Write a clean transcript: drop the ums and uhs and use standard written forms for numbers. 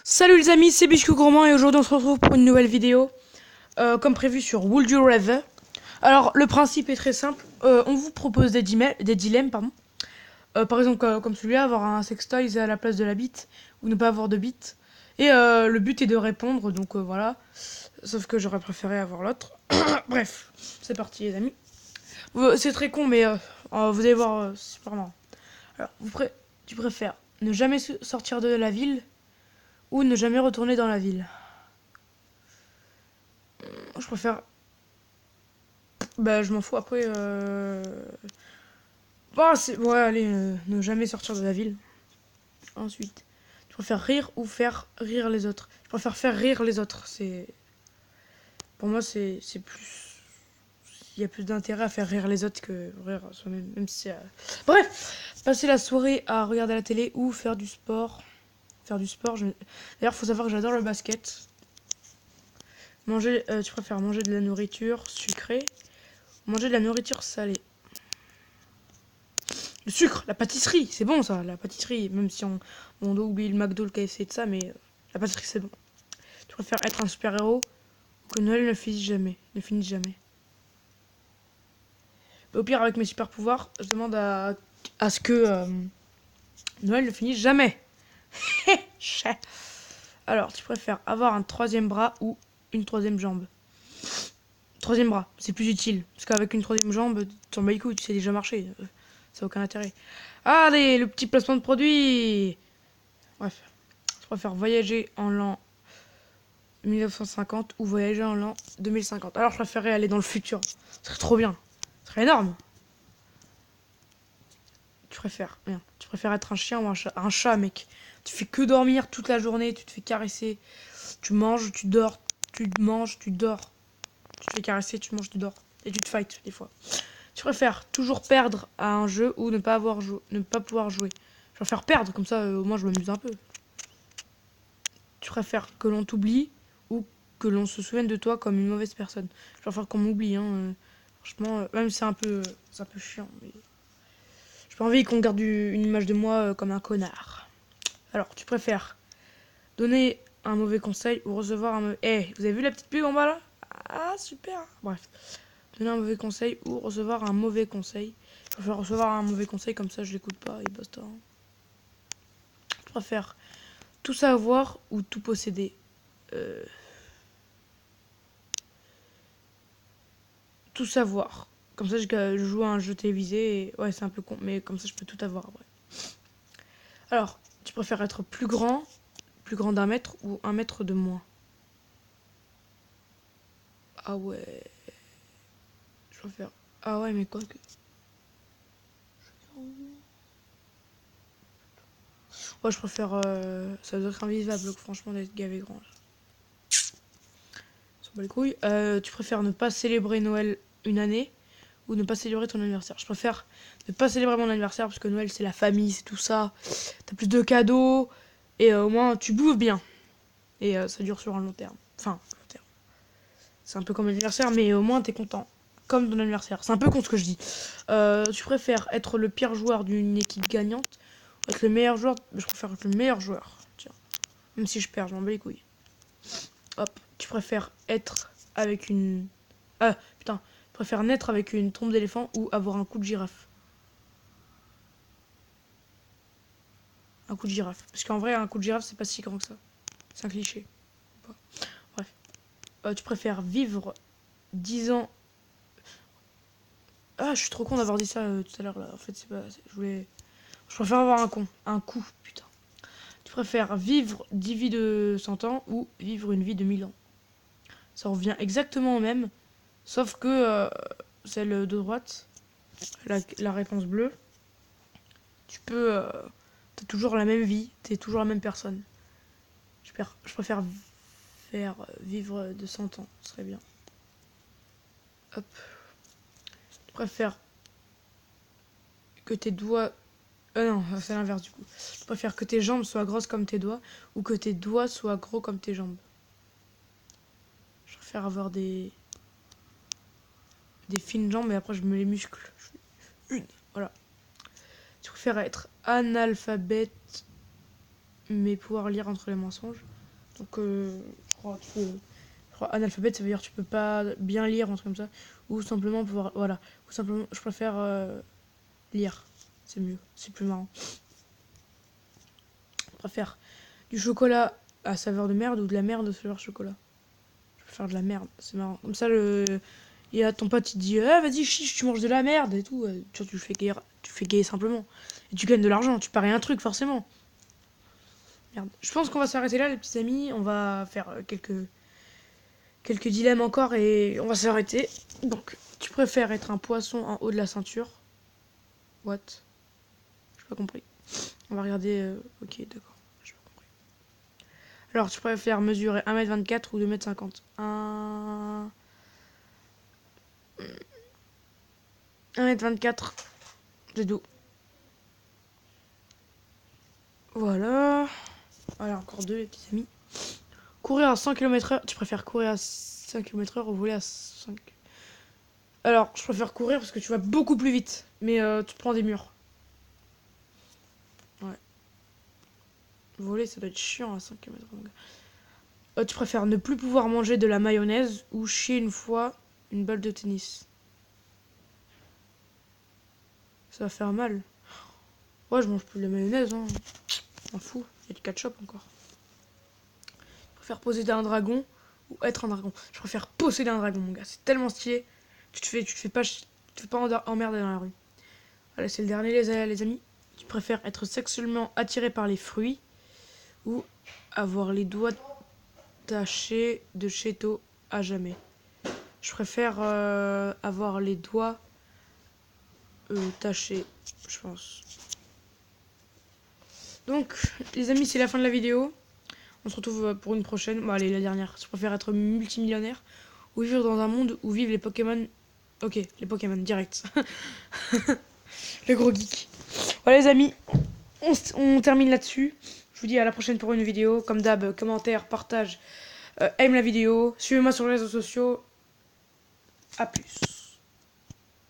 Salut les amis, c'est Biscuit Gourmand et aujourd'hui on se retrouve pour une nouvelle vidéo comme prévu sur Would You Rather. Alors le principe est très simple, on vous propose des dilemmes pardon. Par exemple comme celui-là, avoir un sextoy à la place de la bite ou ne pas avoir de bite. Et le but est de répondre, donc voilà. Sauf que j'aurais préféré avoir l'autre. Bref, c'est parti les amis. C'est très con mais vous allez voir, c'est super marrant. Alors, tu préfères ne jamais sortir de la ville ou ne jamais retourner dans la ville? Je préfère. Bah, je m'en fous après. Bah, ouais, allez, ne jamais sortir de la ville. Ensuite, je préfère rire ou faire rire les autres. Je préfère faire rire les autres. Pour moi, c'est plus. Il y a plus d'intérêt à faire rire les autres que rire soi-même. Même si Bref, passer la soirée à regarder la télé ou faire du sport. Faire du sport. D'ailleurs, faut savoir que j'adore le basket. Tu préfères manger de la nourriture sucrée ou manger de la nourriture salée? Le sucre, la pâtisserie, c'est bon ça, la pâtisserie. Même si on doit oublier le McDo, le KFC et tout ça, mais la pâtisserie c'est bon. Tu préfères être un super-héros ou que Noël ne finisse jamais? Ne finisse jamais. Mais au pire, avec mes super-pouvoirs, je demande à ce que Noël ne finisse jamais. Alors, tu préfères avoir un troisième bras ou une troisième jambe? Troisième bras, c'est plus utile. Parce qu'avec une troisième jambe, t'en bats les couilles, tu sais déjà marcher. Ça n'a aucun intérêt. Allez, le petit placement de produit. Bref. Je préfère voyager en l'an 1950 ou voyager en l'an 2050. Alors je préférerais aller dans le futur. Ce serait trop bien. Ce serait énorme. Tu préfères être un chien ou un chat? Un chat, mec. Tu fais que dormir toute la journée, tu te fais caresser. Tu manges, tu dors. Tu manges, tu dors. Tu te fais caresser, tu manges, tu dors. Et tu te fights des fois. Tu préfères toujours perdre à un jeu ou ne pas pouvoir jouer? Je préfère perdre, comme ça au moins je m'amuse un peu. Tu préfères que l'on t'oublie ou que l'on se souvienne de toi comme une mauvaise personne? Je préfère qu'on m'oublie, hein. Franchement, même si c'est un peu chiant. Mais j'ai pas envie qu'on garde une image de moi comme un connard. Alors, tu préfères donner un mauvais conseil ou recevoir un mauvais... Eh, vous avez vu la petite pub en bas là? Ah, super. Bref. Donner un mauvais conseil ou recevoir un mauvais conseil. Je préfère recevoir un mauvais conseil, comme ça je l'écoute pas et basta. Je préfère tout savoir ou tout posséder. Euh, Tout savoir. Comme ça, je joue à un jeu télévisé et ouais, c'est un peu con, mais comme ça, je peux tout avoir après. Alors, tu préfères être plus grand d'un mètre ou un mètre de moins? Ah ouais, je préfère. Ah ouais, mais quoi que. Ouais, je préfère. Ça doit être invisible, franchement, d'être gavé grand. Ça bat les couilles. Tu préfères ne pas célébrer Noël une année ou ne pas célébrer ton anniversaire? Je préfère ne pas célébrer mon anniversaire parce que Noël, c'est la famille, c'est tout ça. T'as plus de cadeaux et au moins, tu bouffes bien. Et ça dure sur un long terme. Enfin, long terme. C'est un peu comme l'anniversaire, mais au moins t'es content. Comme ton anniversaire. C'est un peu con ce que je dis. Tu préfères être le pire joueur d'une équipe gagnante ou être le meilleur joueur? Je préfère être le meilleur joueur. Tiens. Même si je perds, je m'en bats les couilles. Hop. Tu préfères être avec une. Ah, putain. Tu préfères naître avec une trompe d'éléphant ou avoir un coup de girafe? Un coup de girafe. Parce qu'en vrai, un coup de girafe, c'est pas si grand que ça. C'est un cliché. Bref. Tu préfères vivre 10 ans. Ah, je suis trop con d'avoir dit ça tout à l'heure là. En fait, c'est pas. Je préfère avoir un con. Un coup, putain. Tu préfères vivre 10 vies de 100 ans ou vivre une vie de 1000 ans? Ça revient exactement au même. Sauf que celle de droite, la réponse bleue, tu peux. T'as toujours la même vie, t'es toujours la même personne. Je préfère faire vivre de 100 ans, ce serait bien. Hop. Je préfère que tes doigts. Non, c'est l'inverse du coup. Je préfère que tes jambes soient grosses comme tes doigts ou que tes doigts soient gros comme tes jambes. Je préfère avoir des fines jambes et après je me les muscle. Une. Voilà. Tu préfères être analphabète mais pouvoir lire entre les mensonges. Donc, je crois analphabète, ça veut dire que tu peux pas bien lire, un truc comme ça. Ou simplement pouvoir. Voilà. Ou simplement, je préfère lire. C'est mieux. C'est plus marrant. Je préfère du chocolat à saveur de merde ou de la merde à saveur chocolat. Je préfère de la merde. C'est marrant. Comme ça, il y a ton pote, il te dit vas-y, chiche, tu manges de la merde et tout. Tu fais gay simplement. Et tu gagnes de l'argent. Tu paries un truc, forcément. Merde. Je pense qu'on va s'arrêter là, les petits amis. On va faire quelques dilemmes encore et on va s'arrêter. Donc, tu préfères être un poisson en haut de la ceinture? What? J'ai pas compris. On va regarder. Ok, d'accord. J'ai pas compris. Alors, tu préfères mesurer 1m24 ou 2m50? 1m24. C'est tout. Voilà. Voilà, encore deux, les petits amis. Courir à 100 km/h. Tu préfères courir à 5 km/h ou voler à 5? Alors, je préfère courir parce que tu vas beaucoup plus vite. Mais tu prends des murs. Ouais. Voler, ça doit être chiant à 5 km/h. Tu préfères ne plus pouvoir manger de la mayonnaise ou chier une fois une balle de tennis? Ça va faire mal. Ouais, je mange plus de la mayonnaise. Hein. M'en fous. Il y a du ketchup encore. Je préfère posséder un dragon ou être un dragon? Je préfère posséder un dragon, mon gars. C'est tellement stylé. Tu te fais pas emmerder dans la rue. Allez, c'est le dernier, les amis. Tu préfères être sexuellement attiré par les fruits ou avoir les doigts tachés de chéto à jamais? Je préfère avoir les doigts tachés, je pense. Donc, les amis, c'est la fin de la vidéo. On se retrouve pour une prochaine. Bon, allez, la dernière. Je préfère être multimillionnaire ou vivre dans un monde où vivent les Pokémon. Ok, les Pokémon, direct. Le gros geek. Voilà, les amis, on termine là-dessus. Je vous dis à la prochaine pour une vidéo. Comme d'hab, commentaire, partage, aime la vidéo. Suivez-moi sur les réseaux sociaux. A plus.